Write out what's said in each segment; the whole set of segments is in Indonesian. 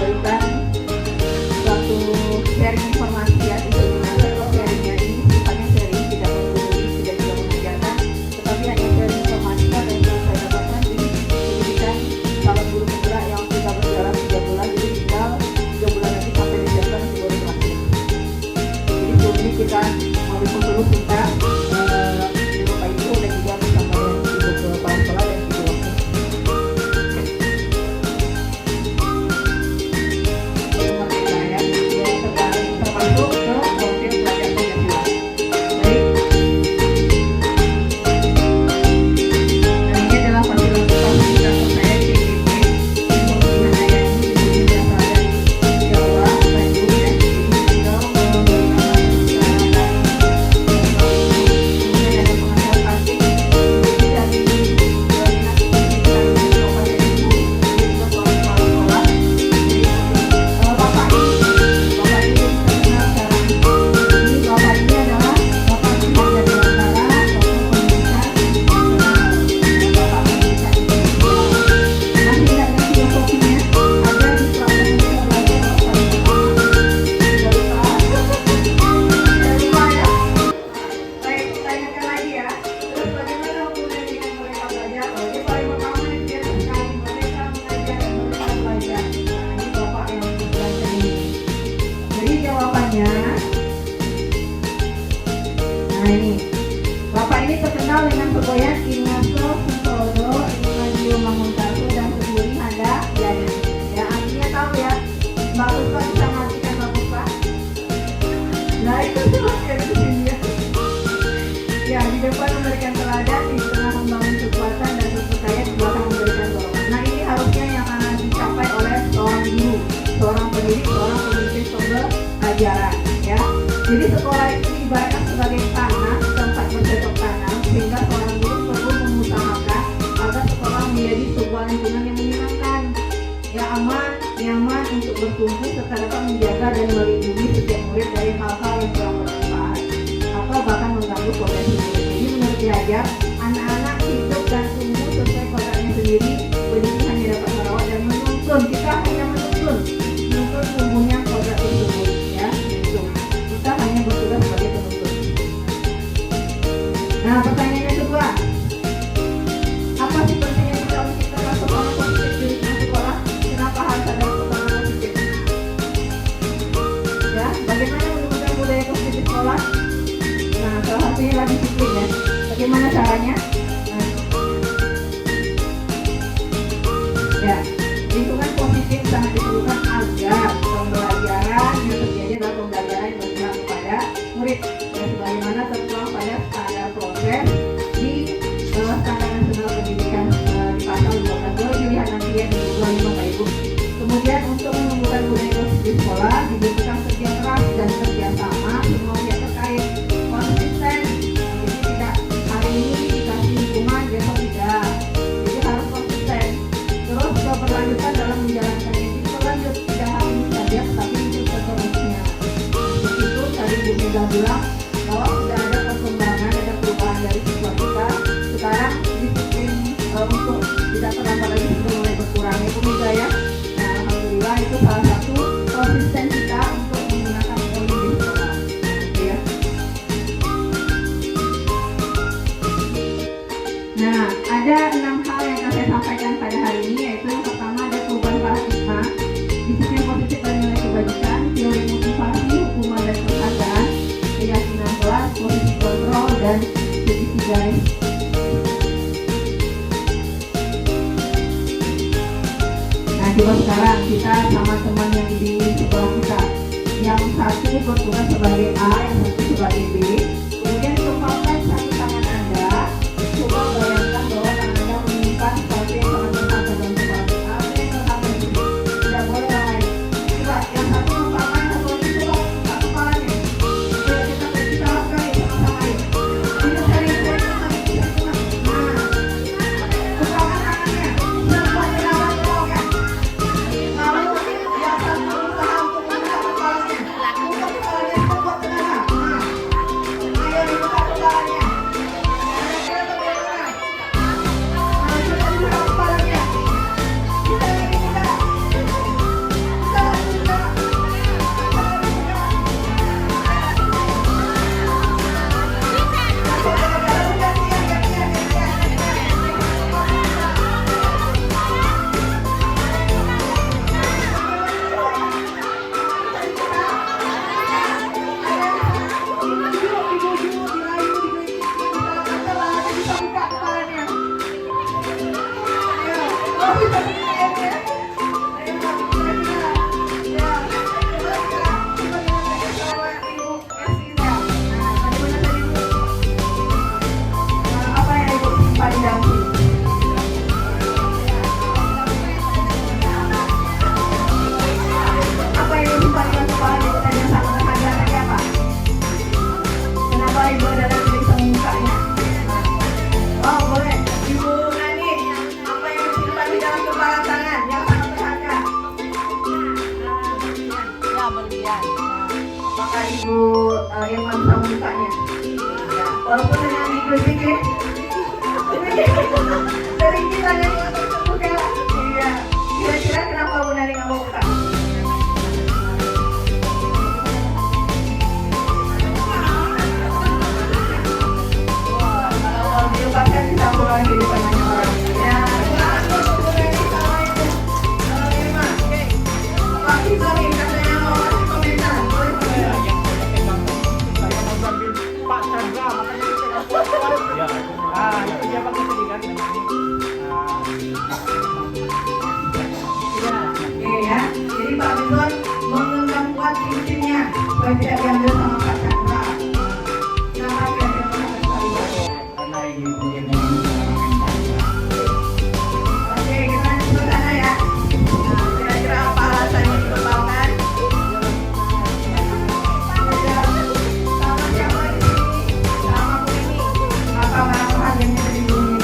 memberikan suatu sharing informasi ya, tentunya kalau sharingnya ini sifatnya sharing, tidak menggurui, tidak juga mengajarkan, tetapi hanya sharing informasi dan yang saya dapatkan di pendidikan calon guru penggerak yang sudah berjalan 3 bulan, jadi tinggal 3 bulan lagi sampai diajarkan di baru terakhir. Jadi sebelum ini kita mau dulu kita Bapak Ibu dan juga bersama dengan Ibu Kepala Sekolah dan Ibu Wakil. Nah ini, Bapak ini terkenal dengan pegoyan Ingaso, Sentoro, Ingadio, Mangunkarso, dan Seduri Handa, ya artinya tahu ya, Mbak Puspa bisa mengartikan Mbak Puspa? Nah itu cuma kayak begini ya. Ya, di depan memberikan teladan, di tengah membangun kekuatan dan kepercayaan, di belakang memberikan dorongan. Nah ini harusnya yang akan dicapai oleh seorang guru, seorang pendidik, seorang pemimpin pembelajaran ya. Jadi sekolah itu ibaratnya sebagai tanah, tempat bercocok tanam, sehingga seorang guru perlu mengusahakan agar sekolah menjadi sebuah lingkungan yang menyenangkan, ya aman, nyaman untuk bertumbuh, serta dapat menjaga dan melindungi setiap murid dari hal-hal yang kurang bermanfaat atau bahkan mengganggu potensi murid. Jadi menurut belajar, anak-anak hidup dan tumbuh sesuai kodratnya sendiri. Pendidik hanya dapat merawat dan menuntun. Kita hanya menuntun tumbuhnya kodrat tersebut, ya. Kita hanya bertugas sebagai penuntun. Nah, pertanyaan yang kedua, apa sih pentingnya kita menciptakan suasana positif di lingkungan sekolah? Kenapa harus ada suasana positif? Ya, bagaimana menumbuhkan budaya positif di sekolah? Nah, salah satunya adalah disiplin ya. Bagaimana caranya? Ya, lingkungan positif sangat diperlukan agar pembelajaran yang terjadi adalah pembelajaran yang berpihak kepada murid dan sebagaimana tertuang pada standar proses di Standar Nasional Pendidikan di pasal 12. Dilihat nanti ya di buku 5 Bapak Ibu. Kemudian untuk menumbuhkan budaya positif di sekolah dibutuhkan kerja keras dan kerja sama semua pihak terkait, konsisten. Jadi tidak hari ini dikasih hukuman besok tidak. Jadi harus konsisten. Terus keberlanjutan dalam menjalankannya. Jadi berlanjut tidak hari ini saja, tapi itu seterusnya. Begitu tadi Bu Mega bilang bahwa sudah ada perkembangan, ada perubahan dari siswa kita. Sekarang disiplin untuk tidak terlambat lagi sudah mulai berkurang ya Bu Mega ya. Nah alhamdulillah itu salah satu konsisten kita untuk menggunakan poin di sekolah. Gitu ya. Nah ada 6 hal yang akan saya sampaikan pada hari ini, yaitu yang pertama ada perubahan paradigma, disiplin positif dan nilai kebajikan, teori motivasi, hukuman dan penghargaan, keyakinan kelas, posisi kontrol, dan posisi garis. Nah coba sekarang kita sama teman yang di sebelah kita, yang satu bertugas sebagai A, yang satu sebagai B, kemudian kepalkan satu tangan Anda, coba bayangkan bahwa tangan Anda menyimpan sesuatu yang sangat berharga dalam kepala kita. Apa yang berharga di sini? Tidak boleh yang lain. Coba yang satu kepalkan, satu lagi coba buka kepalanya. Coba kita lakukan ya sama-sama ya. Ini sering nah, bukakan tangannya. Semua dilawan kan. Lalu yang satu berusaha untuk membuka kepalanya. Buka kepalanya, buka tenaga. Nah. berlian. Apakah Ibu yang bisa membukanya? Ya, walaupun hanya diklik ya. Dari kita yang untuk buka. Iya. Kira-kira kenapa Bu Nari nggak mau buka? Kalau mau dilupakan bisa pulang di depannya orang. Ya, Bu Nari sama itu. Irma, Pak Ibrahim katanya mau kasih komentar. Boleh komentar? Saya mau sambil Pak Chandra, makanya kita kuat. Ya, itu dia pakai tadi kan. Ya, jadi Pak Ridwan menggenggam kuat cincinnya supaya tidak diambil sama Pak Chandra. Kenapa kira-kira Pak Chandra? Karena ingin punya Oke, kita lanjut ke sana ya. Nah, kira-kira apa alasannya dikembangkan? Sama siapa di sini? Sama Bu ini. Apa harganya dari Bu ini?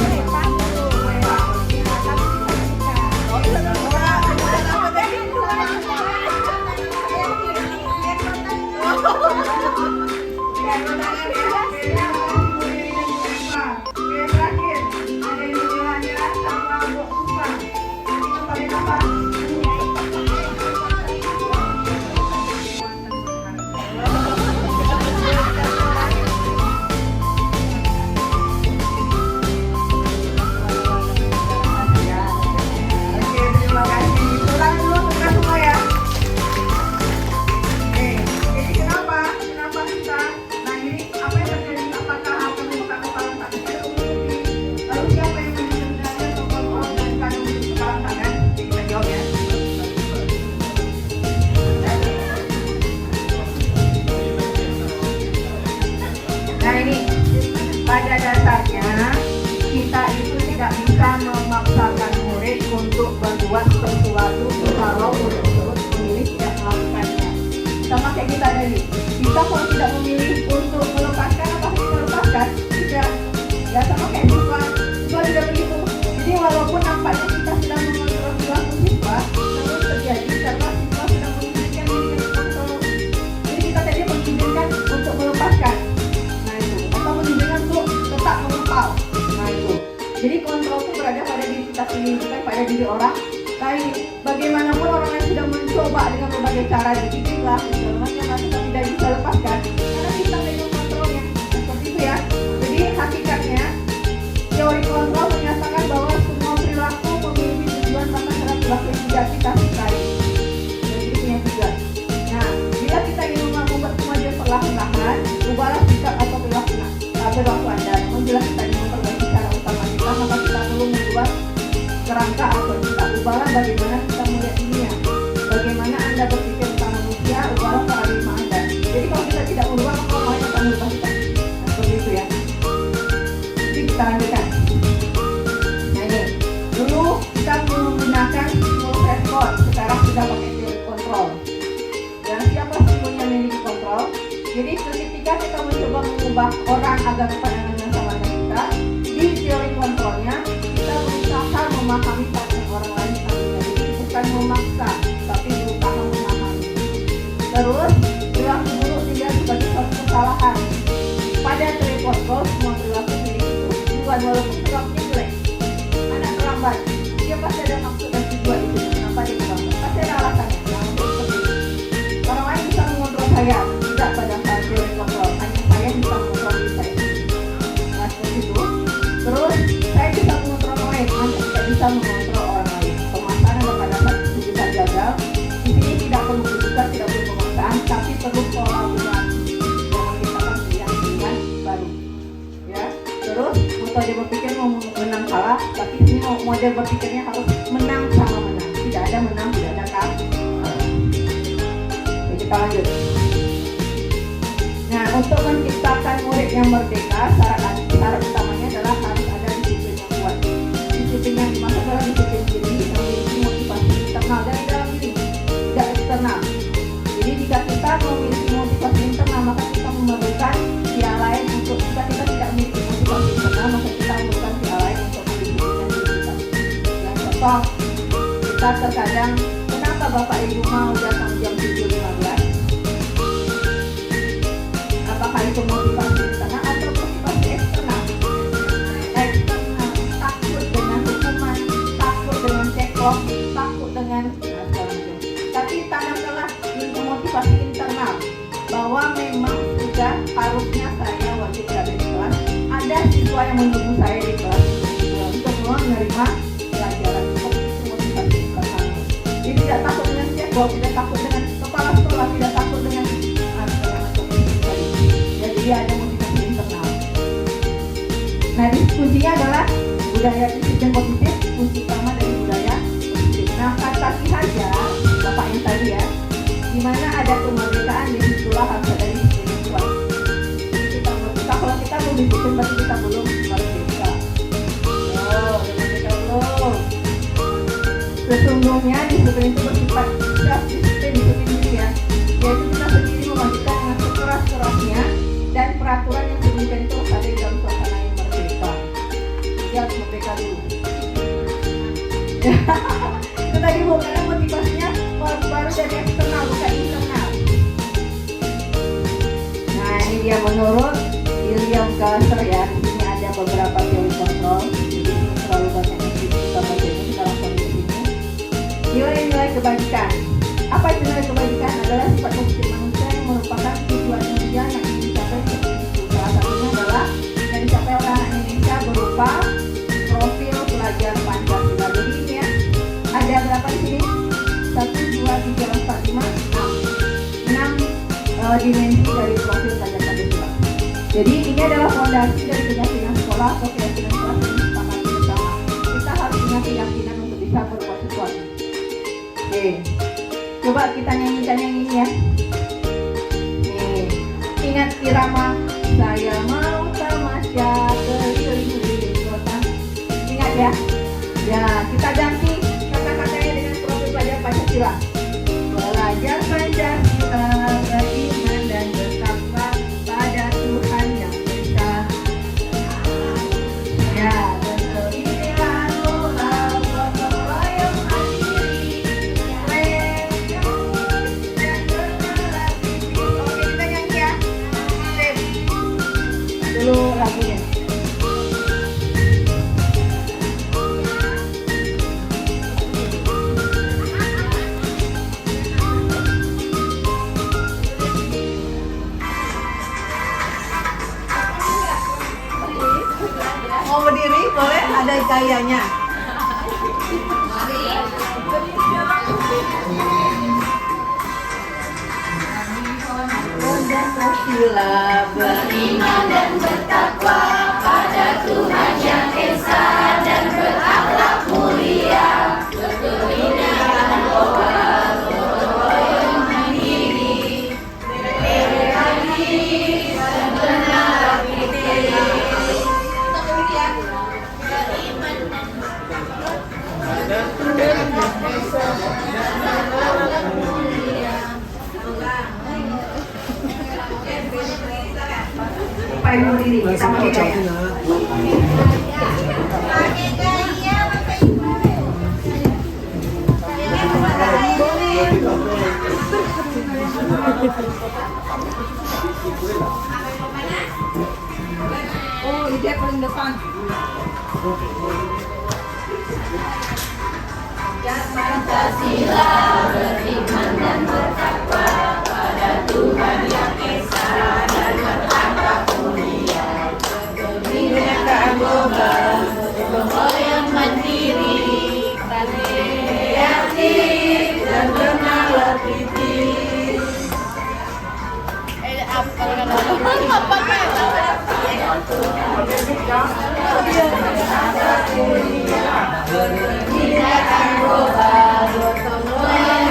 Nah ini, pada dasarnya kita itu tidak bisa memaksakan murid untuk berbuat sesuatu kalau murid tersebut memilih tidak melakukannya. Sama kayak kita tadi, kita kalau tidak memilih untuk melepaskan, apa kita lepaskan? Tidak. Ya sama kayak siswa juga begitu. Jadi walaupun nampaknya kita sedang mengontrol perilaku siswa, namun terjadi karena siswa sedang mengizinkan diri dengan kontrol. Jadi kita tadi mengizinkan untuk melepaskan. Menunjukkan untuk tetap mengepal. Nah itu. Jadi kontrol itu berada pada diri kita sendiri, bukan pada diri orang lain. Bagaimanapun orang yang sudah mencoba dengan berbagai cara disiplin lah, segala macam, tapi tidak bisa lepaskan karena kita pegang kontrolnya. Seperti itu ya. Jadi hakikatnya teori kontrol menyatakan bahwa semua perilaku memiliki tujuan bahkan terhadap perilaku yang tidak kita sukai. Jadi punya tujuan. Nah, bila kita ingin membuat kemajuan perlahan-lahan, ubahlah sikap atau perilaku Anda. Namun bila kita ingin memperbaiki cara utama kita, maka kita perlu membuat kerangka atau kita ubahlah bagaimana kita melihat dunia, bagaimana Anda berpikir tentang manusia, ubahlah paradigma Anda. Jadi kalau kita tidak merubah, maka orang lain akan merubah kita. Nah, seperti itu ya. Jadi kita lanjutkan. Nah ini, dulu kita menggunakan stimulus respon, sekarang sudah pakai teori kontrol. Dan siapa stimulus yang memiliki kontrol? Jadi ketika kita mencoba mengubah orang agar pandangannya sama dengan kita, di teori kontrolnya kita berusaha memahami pandangan orang lain sama. Jadi bukan memaksa, tapi berusaha memahami. Terus perilaku buruk dilihat sebagai suatu kesalahan. Pada teori kontrol semua perilaku milik itu tujuan, walaupun perilakunya jelek. Anak terlambat, dia pasti ada maksud dan tujuan itu. Kenapa dia terlambat? Pasti ada alasannya. Orang lain bisa mengontrol saya, tidak pada teori kontrol, hanya saya bisa mengontrol diri saya. Nah seperti itu. Terus saya bisa mengontrol orang lain, Anda tidak bisa mengontrol orang lain. Pemaksaan pada saat itu bisa gagal. Di sini tidak perlu kejutan, tidak perlu pemaksaan, tapi perlu kolaborasi yang menciptakan pilihan baru. Ya. Terus metode berpikir mau menang kalah, tapi ini model berpikirnya harus menang sama menang. Tidak ada menang, tidak ada kalah. Oke, kita lanjut. Nah, untuk menciptakan murid yang merdeka, syarat utamanya adalah harus ada disiplin yang kuat. Disiplin yang dimaksud adalah disiplin diri yang memiliki motivasi internal dari dalam diri, tidak eksternal. Jadi jika kita memiliki motivasi internal, maka kita memerlukan pihak lain untuk, jika kita tidak memiliki motivasi internal, maka kita memerlukan pihak lain untuk mendisiplinkan diri kita. Yang contoh, kita terkadang, kenapa Bapak Ibu mau datang jam 7.15? itu motivasi internal atau motivasi eksternal. Eksternal, takut dengan hukuman, takut dengan cekok, takut dengan tapi tanamkanlah motivasi internal bahwa memang sudah harusnya saya wajib berada di kelas, ada siswa yang menunggu saya di kelas untuk menerima pelajaran. Motivasi internal. Jadi tidak takut dengan cekok, tidak takut dengan kepala sekolah, tidak takut dengan jadi dia ada motivasi internal. Nah, kuncinya adalah budaya disiplin positif, kunci utama dari budaya positif. Nah, kata saja Bapak yang tadi ya, di mana ada kemerdekaan di situlah harus ada disiplin kuat. Kita merdeka, kalau kita belum disiplin berarti kita belum merdeka. Oh, merdeka belum. Sesungguhnya disiplin itu bersifat disiplin diri ya, yaitu kita sendiri memastikan dengan sekeras-kerasnya dan peraturan yang sedemikian itu ada di dalam suasana yang merdeka. Jadi harus merdeka dulu. Itu tadi bukan motivasinya baru dari eksternal bukan internal. Nah, ini dia menurut William Glasser ya. Di sini ada beberapa teori kontrol. Jadi terlalu banyak yang kita baca ini, kita langsung di sini. Nilai-nilai kebajikan. Apa itu nilai kebajikan? Adalah sifat positif manusia yang merupakan tujuan Indonesia yang ingin dicapai seperti itu. Salah satunya adalah yang dicapai oleh anak Indonesia berupa profil pelajar Pancasila. Jadi ini ya, ada berapa di sini? 1, 2, 3, 4, 5, 6 dimensi dari profil pelajar Pancasila. Jadi ini adalah fondasi dari keyakinan sekolah atau keyakinan kelas yang disepakati bersama. Kita harus punya keyakinan untuk bisa berbuat sesuatu. Oke, coba kita nyanyikan yang ini ya. Nih, ingat irama saya mau tamasya keliling-keliling kota. Ingat ya. Ya, kita ganti kata-katanya dengan profil pelajar Pancasila. Pelajar Pancasila beriman dan bertakwa pada Tuhan yang Esa. Ya, berkegiatan moral, gotong royong mandiri, religius dan berkreativitas. Oke, kita nyanyi ya. Sip. Dulu lagunya. Mau berdiri boleh, ada gayanya. Pancasila beriman dan bertakwa pada Tuhan yang Esa dan berakhlak mulia. Berkegiatan moral, gotong royong mandiri, religius dan berkreativitas. Pakai diri, kita pakai gaya. Oh, dia paling depan. Pancasila beriman dan bertakwa pada Tuhan yang Esa dan berakhlak mulia. Kebinekaan global, gotong royong mandiri, kreatif dan bernalar kritis. Kebinekaan global, gotong royong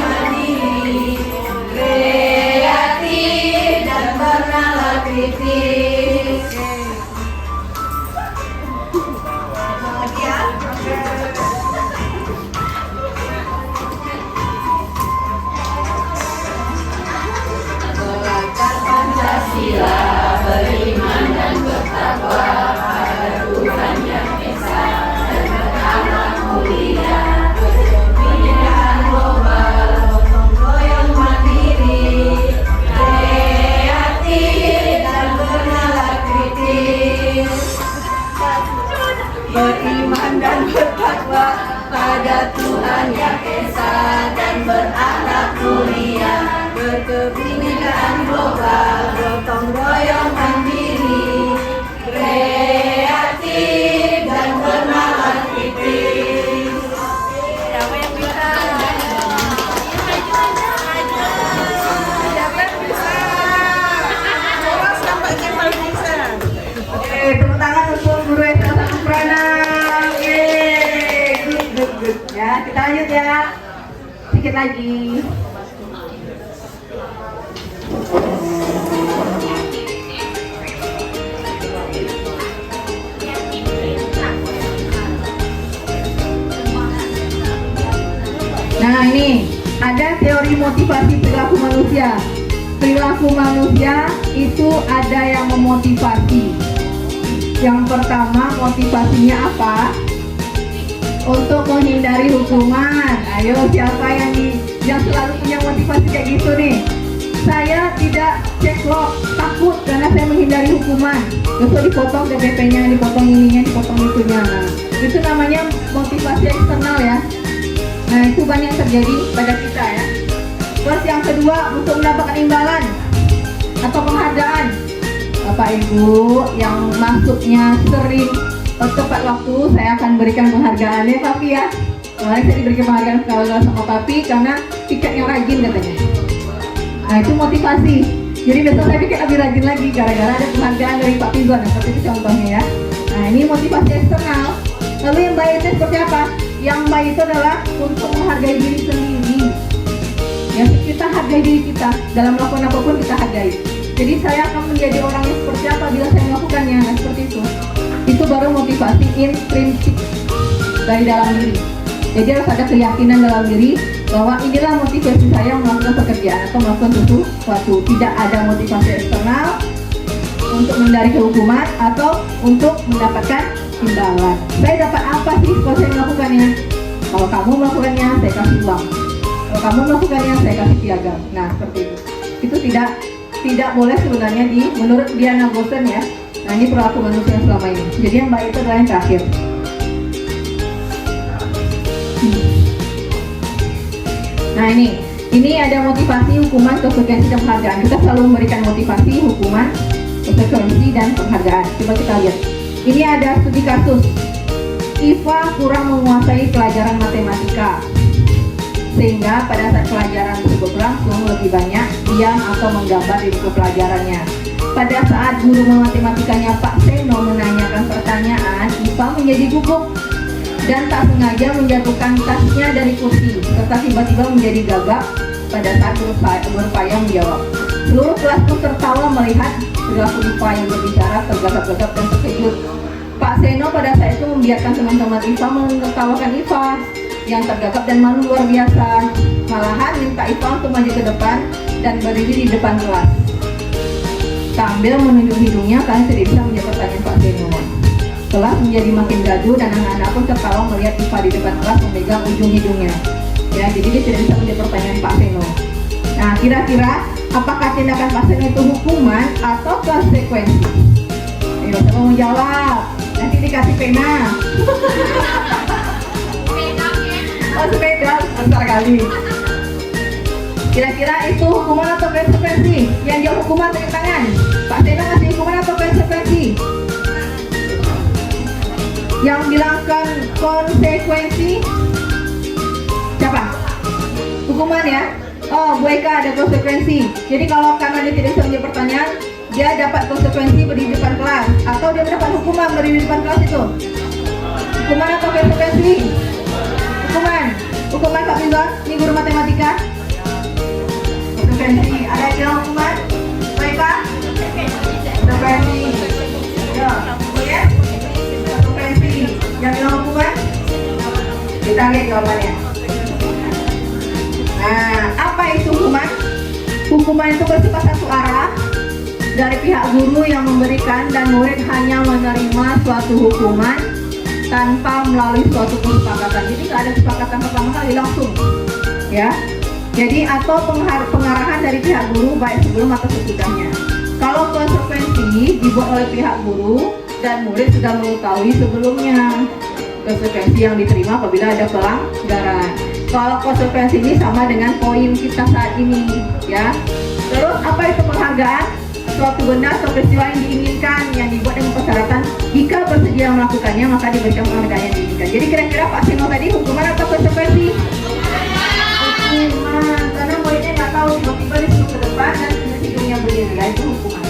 kita lanjut ya. Sedikit lagi. Nah ini ada teori motivasi perilaku manusia. Perilaku manusia itu ada yang memotivasi. Yang pertama motivasinya apa? Untuk menghindari hukuman. Ayo siapa yang selalu punya motivasi kayak gitu nih? Saya tidak ceklok, takut karena saya menghindari hukuman. Besok dipotong DPP-nya, dipotong ininya, dipotong itunya. Nah, itu namanya motivasi eksternal ya. Nah itu banyak terjadi pada kita ya. Terus yang kedua untuk mendapatkan imbalan atau penghargaan. Bapak Ibu yang masuknya sering tepat waktu, saya akan berikan penghargaannya Papi ya. Kemarin saya diberikan penghargaan sekali sama Papi karena piketnya rajin katanya. Nah itu motivasi. Jadi besok saya piket lebih rajin lagi gara-gara ada penghargaan dari Pak Pizon. Seperti itu contohnya ya. Nah ini motivasi eksternal. Lalu yang baik itu seperti apa? Yang baik itu adalah untuk menghargai diri sendiri. Ya kita hargai diri kita. Dalam melakukan apapun kita hargai. Jadi saya akan menjadi orang yang seperti apa bila saya melakukannya. Nah seperti itu. Itu baru motivasi intrinsik dari dalam diri. Jadi harus ada keyakinan dalam diri bahwa inilah motivasi saya melakukan pekerjaan atau melakukan sesuatu. Tidak ada motivasi eksternal untuk menghindari kehukuman atau untuk mendapatkan imbalan. Saya dapat apa sih kalau saya melakukannya? Kalau kamu melakukannya, saya kasih uang. Kalau kamu melakukannya, saya kasih piagam. Nah seperti itu. Itu tidak boleh sebenarnya menurut Diana Gosen ya. Nah ini perilaku manusia selama ini. Jadi yang baik itu adalah yang terakhir. Nah ini ada motivasi, hukuman, konsekuensi, dan penghargaan. Kita selalu memberikan motivasi, hukuman, konsekuensi, dan penghargaan. Coba kita lihat. Ini ada studi kasus. Iva kurang menguasai pelajaran matematika, sehingga pada saat pelajaran tersebut berlangsung lebih banyak diam atau menggambar di buku pelajarannya. Pada saat guru matematikanya Pak Seno menanyakan pertanyaan, Iva menjadi gugup dan tak sengaja menjatuhkan tasnya dari kursi, serta tiba-tiba menjadi gagap pada saat berupaya menjawab. Seluruh kelas pun tertawa melihat perilaku Iva yang berbicara tergagap-gagap dan terkejut. Pak Seno pada saat itu membiarkan teman-teman Iva menertawakan Iva yang tergagap dan malu luar biasa. Malahan minta Iva untuk maju ke depan dan berdiri di depan kelas sambil menunjuk hidungnya karena tidak bisa menjawab pertanyaan Pak Seno. Kelas menjadi makin gaduh dan anak-anak pun tertawa melihat Iva di depan kelas memegang ujung hidungnya. Ya, jadi dia tidak bisa menjawab pertanyaan Pak Seno. Nah, kira-kira apakah tindakan Pak Seno itu hukuman atau konsekuensi? Ayo, siapa mau jawab? Nanti dikasih pena. Oh, sepeda, besar kali. Kira-kira itu hukuman atau konsekuensi? Yang jawab hukuman tepuk tangan. Pak Seno ngasih hukuman atau konsekuensi? Yang bilangkan konsekuensi siapa? Hukuman ya? Oh, Bu Eka ada konsekuensi. Jadi kalau karena dia tidak bisa menjawab pertanyaan, dia dapat konsekuensi berdiri di depan kelas, atau dia mendapat hukuman berdiri di depan kelas itu? Hukuman atau konsekuensi? Hukuman. Hukuman Pak Pizon, ini guru matematika. Konsekuensi. Ada yang bilang hukuman? Bu Eka? Konsekuensi. Ya, ya. Yang bilang hukuman? Kita lihat jawabannya. Nah, apa itu hukuman? Hukuman itu bersifat satu arah dari pihak guru yang memberikan dan murid hanya menerima suatu hukuman tanpa melalui suatu kesepakatan. Jadi nggak ada kesepakatan pertama kali langsung, ya. Jadi atau pengarahan dari pihak guru baik sebelum atau sesudahnya. Kalau konsekuensi dibuat oleh pihak guru dan murid sudah mengetahui sebelumnya konsekuensi yang diterima apabila ada pelanggaran. Kalau konsekuensi ini sama dengan poin kita saat ini, ya. Terus apa itu penghargaan? Suatu benda atau peristiwa yang diinginkan yang dibuat dengan persyaratan jika bersedia melakukannya maka diberikan penghargaan yang diinginkan. Jadi kira-kira Pak Seno tadi hukuman atau konsekuensi? Hukuman, karena muridnya nggak tahu tiba-tiba disuruh ke depan dan hidungnya berdiri, ya itu hukuman.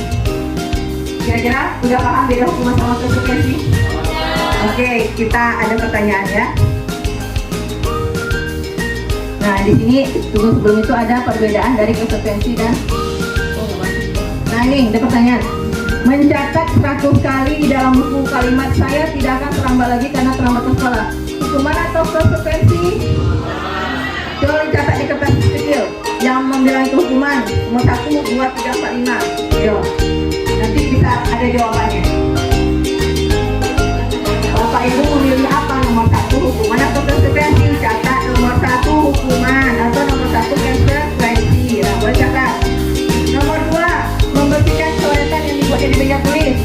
Kira-kira udah paham beda hukuman sama konsekuensi? Oke, kita ada pertanyaan ya. Nah, di sini tunggu sebelum itu ada perbedaan dari konsekuensi dan nah ini ada pertanyaan. Mencatat 100 kali di dalam buku kalimat saya tidak akan terlambat lagi karena terlambat ke sekolah. Hukuman atau konsekuensi? Coba dicatat di kertas kecil. Yang membilang itu hukuman. Nomor 1, 2, 3, 4, 5. Yo. Nanti bisa ada jawabannya. Bapak Ibu memilih apa? Nomor 1 hukuman atau konsekuensi? Catat nomor 1 hukuman atau nomor 1 konsekuensi. Nah, boleh catat. Nomor 2, membersihkan coretan yang dibuatnya di meja tulis.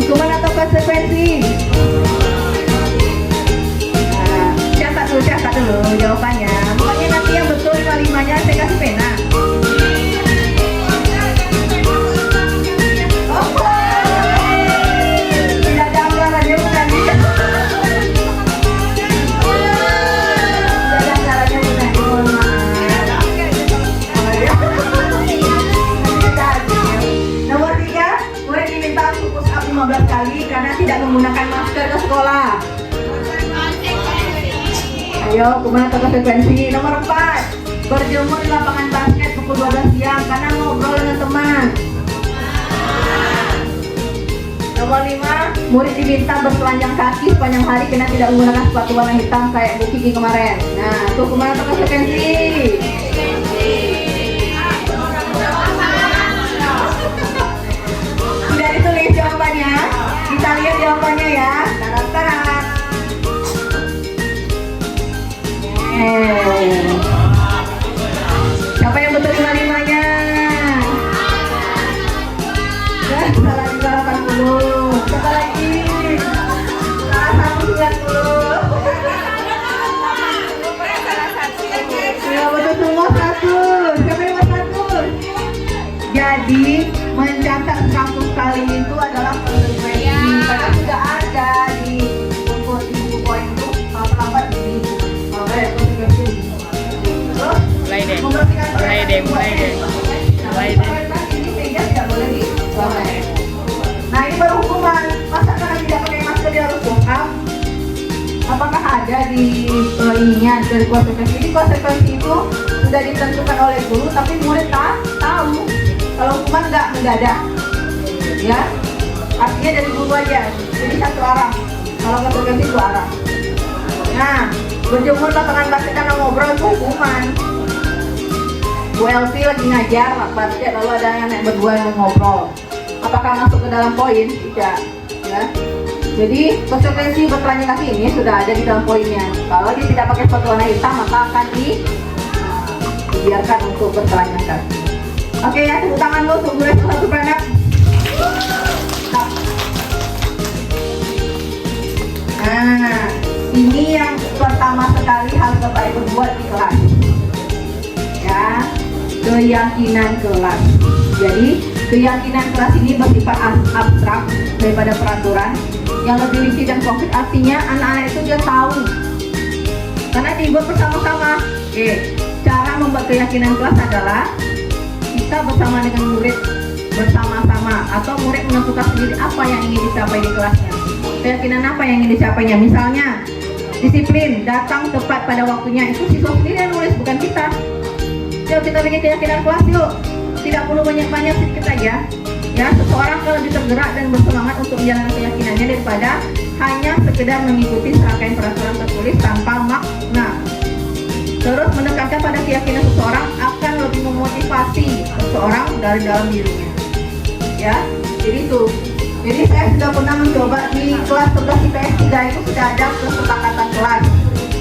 Hukuman atau konsekuensi? Nah, catat dulu jawabannya. Pokoknya nanti yang betul 5-5-nya saya kasih pena. Tidak ada anggaran ya bukan? Tidak ada anggarannya bukan? Mohon maaf. Nomor 3, murid diminta untuk push up 15 kali karena tidak menggunakan masker ke sekolah. Ayo, hukuman atau konsekuensi? Nomor 4, berjemur di lapangan basket pukul 12 siang karena ngobrol dengan teman. Nomor 5, murid diminta bertelanjang kaki sepanjang hari karena tidak menggunakan sepatu warna hitam kayak Bu Kiki kemarin. Nah, itu hukuman atau konsekuensi? Tidak ditulis jawabannya. Kita lihat jawabannya ya. Tarat-tarat. Siapa yang betul 5-5-nya? Salah juga 80. Siapa lagi? Salah 190. Sudah betul semua 100. Siapa yang 100? Jadi mencatat 100 kali itu adalah konsekuensi. Karena sudah ada di buku poin itu lambat ini. Mulai deh. Ini meja tidak boleh dibawa. Nah, ini baru hukuman. Masa karena tidak pakai masker dia harus walk up? Apakah ada di ininya dari konsekuensi? Ini konsekuensi itu sudah ditentukan oleh guru, tapi murid tahu. Kalau hukuman nggak mendadak, ya. Artinya dari guru aja. Jadi satu arah. Kalau konsekuensi dua arah. Nah, berjemur lapangan basket karena ngobrol itu hukuman. Bu Elvi lagi ngajar basket lalu ada yang naik berdua yang ngobrol. Apakah masuk ke dalam poin? Tidak, ya. Jadi konsekuensi bertelanjang kaki ini sudah ada di dalam poinnya. Kalau dia tidak pakai sepatu warna hitam maka akan dibiarkan untuk bertelanjang kaki. Oke ya, tepuk tangan lu untuk gue satu banyak. Nah, ini yang pertama sekali harus Bapak Ibu buat di kelas. Ya, keyakinan kelas. Jadi, keyakinan kelas ini bersifat abstrak daripada peraturan. Yang lebih rinci dan konkret artinya anak-anak itu dia tahu. Karena dibuat bersama-sama. Cara membuat keyakinan kelas adalah kita bersama dengan murid bersama-sama atau murid menentukan sendiri apa yang ingin dicapai di kelasnya. Keyakinan apa yang ingin dicapainya? Misalnya disiplin, datang tepat pada waktunya, itu siswa sendiri yang nulis, bukan kita. Yuk kita bikin keyakinan kelas yuk. Tidak perlu banyak-banyak, sedikit aja. Ya, seseorang kalau lebih tergerak dan bersemangat untuk menjalankan keyakinannya daripada hanya sekedar mengikuti serangkaian peraturan tertulis tanpa makna. Terus menekankan pada keyakinan seseorang akan lebih memotivasi seseorang dari dalam dirinya. Ya, jadi itu. Jadi saya sudah pernah mencoba di kelas 11 IPS 3 itu sudah ada kesepakatan kelas.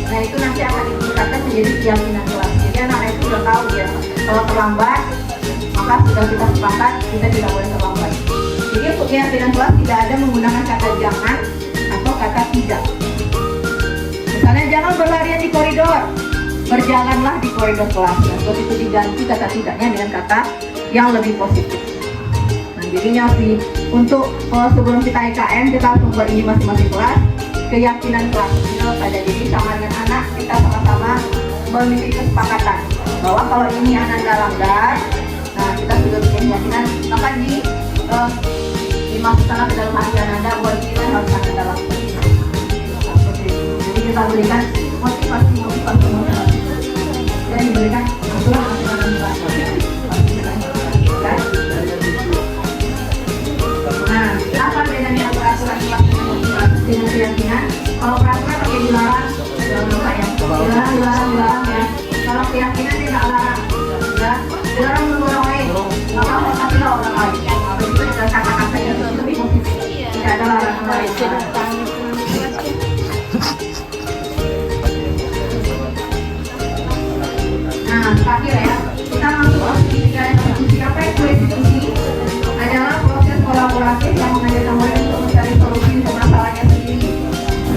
Nah itu nanti akan ditingkatkan menjadi keyakinan kelas. Jadi anak-anak itu sudah tahu ya, kalau terlambat maka sudah kita sepakat kita tidak boleh terlambat. Jadi untuk keyakinan kelas tidak ada menggunakan kata jangan atau kata tidak. Misalnya jangan berlarian di koridor, berjalanlah di koridor kelas. Nah, terus itu diganti kata tidaknya dengan kata yang lebih positif. Nah jadinya sih untuk sebelum kita IKN kita harus membuat ini masing-masing kelas. Keyakinan kelas ini saja. Jadi sama dengan anak kita sama-sama memiliki kesepakatan bahwa kalau ini anak nggak langgar, nah kita sudah bikin keyakinan maka dimasukkan ke dalam hati Anda bahwa ini harus ada dalam. Jadi kita berikan motivasi. dan diberikan aturan kan? Nah, apa bedanya peraturan dengan keyakinan? Kalau peraturan pakai dilarang, dilarang ya. Kalau keyakinan tidak larang, ya, dilarang menurut orang lain. Maka tapi orang lain. Itu adalah kata-kata yang lebih positif. Tidak ada larangan lain. Nah, terakhir ya, kita masuk ke diskusi. Apa itu diskusi? Adalah proses kolaboratif yang mengajak murid untuk mencari solusi untuk masalahnya sendiri.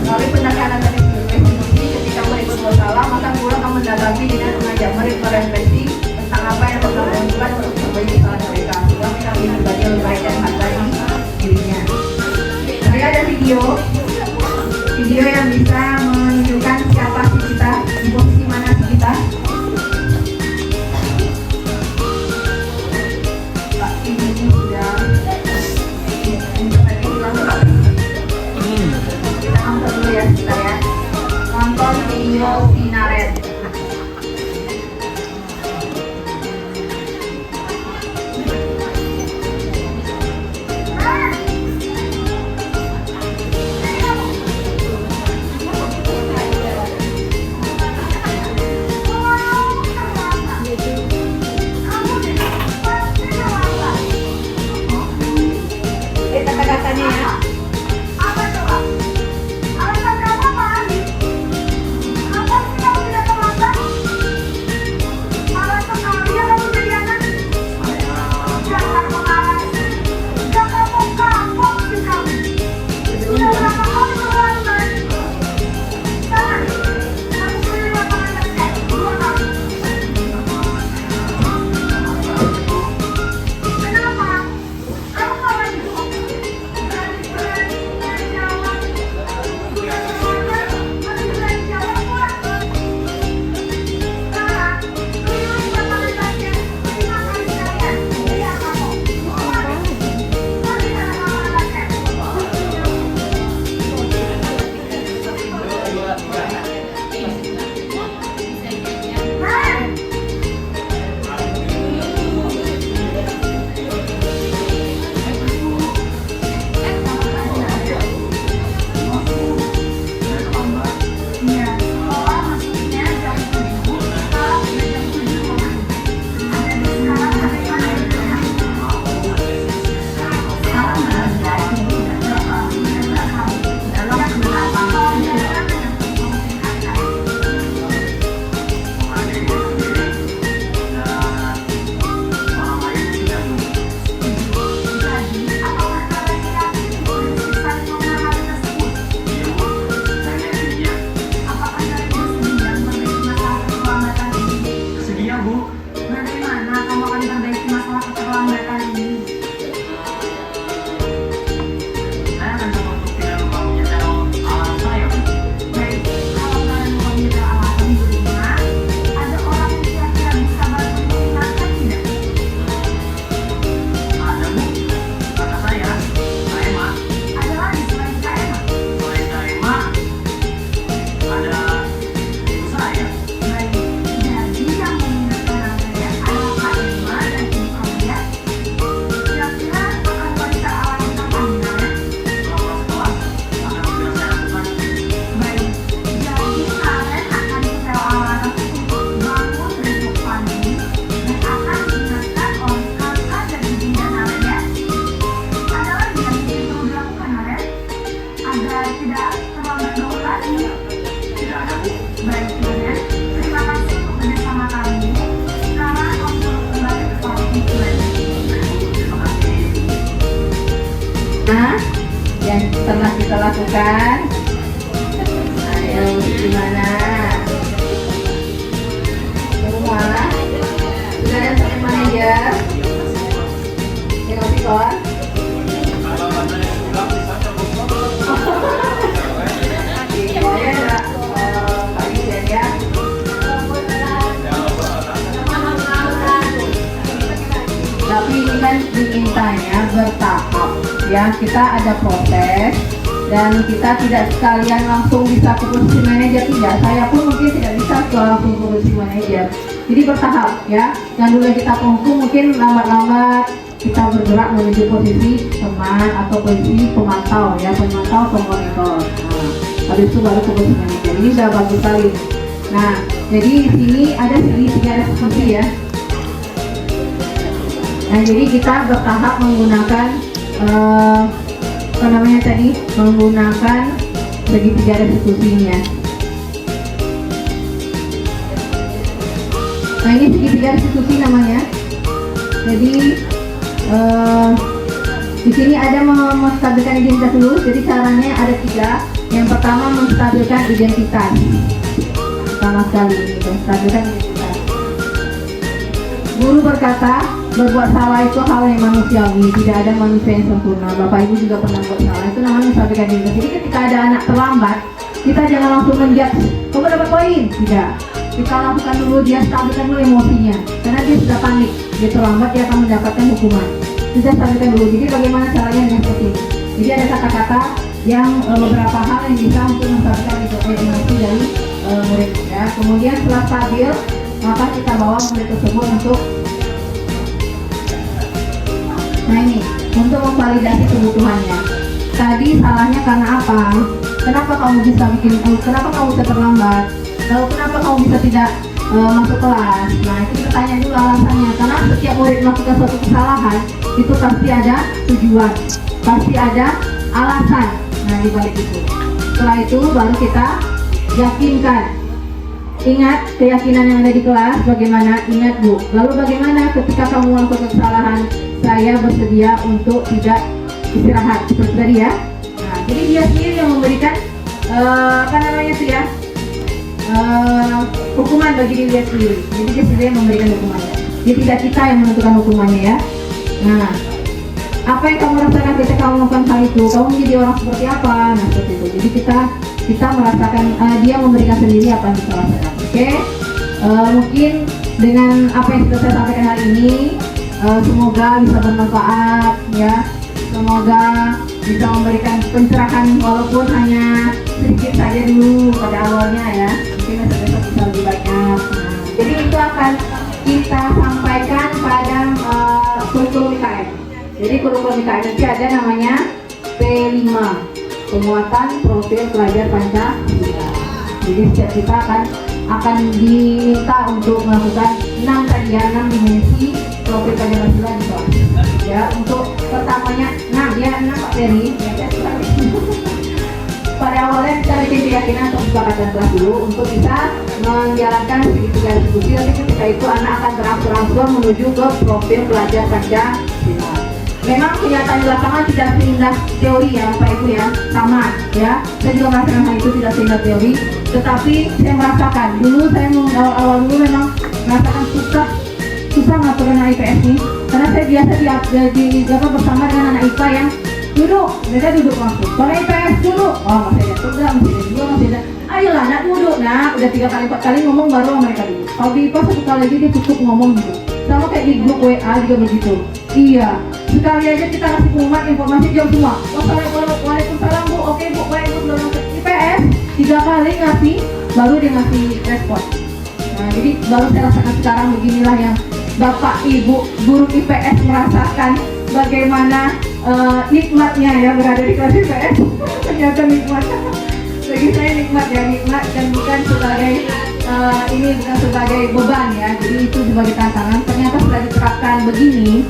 Melalui pendekatan dari diskusi, ketika murid bermasalah, maka guru akan mendalami dengan mengajak murid merefleksi tentang apa yang telah dilakukan untuk memperbaiki kesalahan mereka. Sehingga mereka bisa menjadi lebih baik dan menghargai dirinya. Jadi ada video yang bisa menunjukkan siapa sih kita, di posisi mana sih kita. Kita nonton dulu ya, sebentar ya. Nonton video Sinaret. Kata-katanya ya. Apa coba? Alasan kamu apa lagi? Apa sih kamu tidak terlambat? Malas sekali ya kamu jadi anak. Jangan mengalah. Jangan kapok sih kamu. Sudah berapa kali terlambat? Sana, kamu beli lapangan basket 2 kali. Kenapa? Kamu nggak lagi? Yang pernah kita lakukan. Ayo, gimana? Semua sudah ada sama manajer. Tengok kawan. Tapi ini kan dimintanya bertahap ya, kita ada proses dan kita tidak sekalian langsung bisa ke posisi manajer, tidak. Saya pun mungkin tidak bisa langsung ke posisi manajer. Jadi bertahap ya. Yang dulu kita penghukum mungkin lambat-lambat kita bergerak menuju posisi teman atau posisi pemantau ya, pemantau atau monitor. Nah, habis itu baru ke posisi manajer. Ini sudah bagus sekali. Nah, jadi di sini ada tiga posisi ya. Nah, jadi kita bertahap menggunakan menggunakan segitiga restitusinya. Nah, ini segitiga restitusi namanya. Jadi di sini ada menstabilkan identitas dulu. Jadi caranya ada 3. Yang pertama menstabilkan identitas. Sama sekali ini menstabilkan identitas. Guru berkata, berbuat salah itu hal yang manusiawi, tidak ada manusia yang sempurna. Bapak Ibu juga pernah buat salah, itu namanya menstabilkan identitas. Jadi ketika ada anak terlambat, kita jangan langsung menjudge, kamu dapat poin, tidak. Kita lakukan dulu, dia stabilkan dulu emosinya, karena dia sudah panik, dia terlambat, dia akan mendapatkan hukuman. Kita stabilkan dulu. Jadi bagaimana caranya dengan seperti ini? Jadi ada kata-kata yang beberapa hal yang bisa untuk menstabilkan emosi dari murid ya. Kemudian setelah stabil, maka kita bawa murid tersebut untuk untuk memvalidasi kebutuhannya. Tadi salahnya karena apa? Kenapa kamu bisa kenapa kamu bisa terlambat? Lalu kenapa kamu bisa tidak masuk kelas? Nah, itu kita tanya dulu alasannya. Karena setiap murid melakukan suatu kesalahan itu pasti ada tujuan, pasti ada alasan. Nah, di balik itu. Setelah itu baru kita yakinkan. Ingat keyakinan yang ada di kelas bagaimana? Ingat Bu. Lalu bagaimana ketika kamu melakukan kesalahan? Saya bersedia untuk tidak istirahat seperti tadi ya. Nah, jadi dia sendiri yang memberikan hukuman bagi diri dia sendiri. Jadi dia sendiri yang memberikan hukumannya. Jadi tidak kita yang menentukan hukumannya ya. Nah, apa yang kamu rasakan ketika kamu melakukan hal itu? Kamu menjadi orang seperti apa? Nah, seperti itu. Jadi kita merasakan dia memberikan sendiri apa yang kita rasakan. Oke? Mungkin dengan apa yang sudah saya sampaikan hari ini, semoga bisa bermanfaat ya. Semoga bisa memberikan pencerahan walaupun hanya sedikit saja dulu pada awalnya ya. Mungkin besok bisa lebih banyak. Nah, jadi itu akan kita sampaikan pada kurikulum IKN. Jadi kurikulum IKN nanti ada namanya P5, penguatan profil pelajar Pancasila. Jadi setiap kita akan diminta untuk melakukan 6 dimensi profil pelajar Pancasila di kelas. Ya, untuk pertamanya, 6 Pak Ferry. Pada awalnya kita bikin keyakinan atau kesepakatan kelas dulu untuk bisa menjalankan segitiga diskusi. Tapi ketika itu anak akan berangsur-angsur menuju ke profil pelajar Pancasila. Memang kenyataan di lapangan tidak seindah teori ya Bapak Ibu ya, sama ya. Saya juga merasakan hal itu tidak seindah teori, tetapi saya merasakan dulu saya awal dulu memang merasakan susah ngatur anak IPS nih, karena saya biasa bersama dengan anak IPA yang duduk, mereka duduk langsung. Kalau IPS duduk, masih ada program, masih ada. Ayolah nak duduk, nak udah 3 kali 4 kali ngomong baru mereka duduk. Kalau di IPA 1 kali aja dia cukup ngomong gitu. Sama kayak di grup WA juga begitu. Iya, sekali aja kita kasih pengumuman informasi jawab semua. Waalaikumsalam Bu, oke Bu, baik Bu, belum IPS 3 kali ngasih, baru dia ngasih respon. Nah, jadi baru saya rasakan sekarang beginilah yang Bapak Ibu guru IPS merasakan bagaimana nikmatnya ya berada di kelas IPS. Ternyata nikmat. Bagi saya nikmat dan bukan sebagai bukan sebagai beban ya. Jadi itu sebagai tantangan. Ternyata sudah diterapkan begini,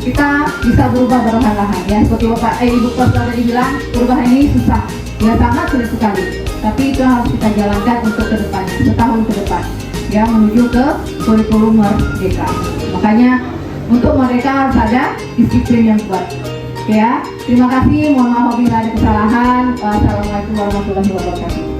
kita bisa berubah perlahan-lahan ya. Seperti Ibu Kos tadi bilang, perubahan ini susah. Ya sangat sulit sekali. Tapi itu harus kita jalankan untuk ke depannya, setahun ke depan. Ya, menuju ke kurikulum merdeka. Makanya untuk mereka harus ada disiplin yang kuat. Ya, terima kasih. Mohon maaf bila ada kesalahan. Wassalamualaikum warahmatullahi wabarakatuh.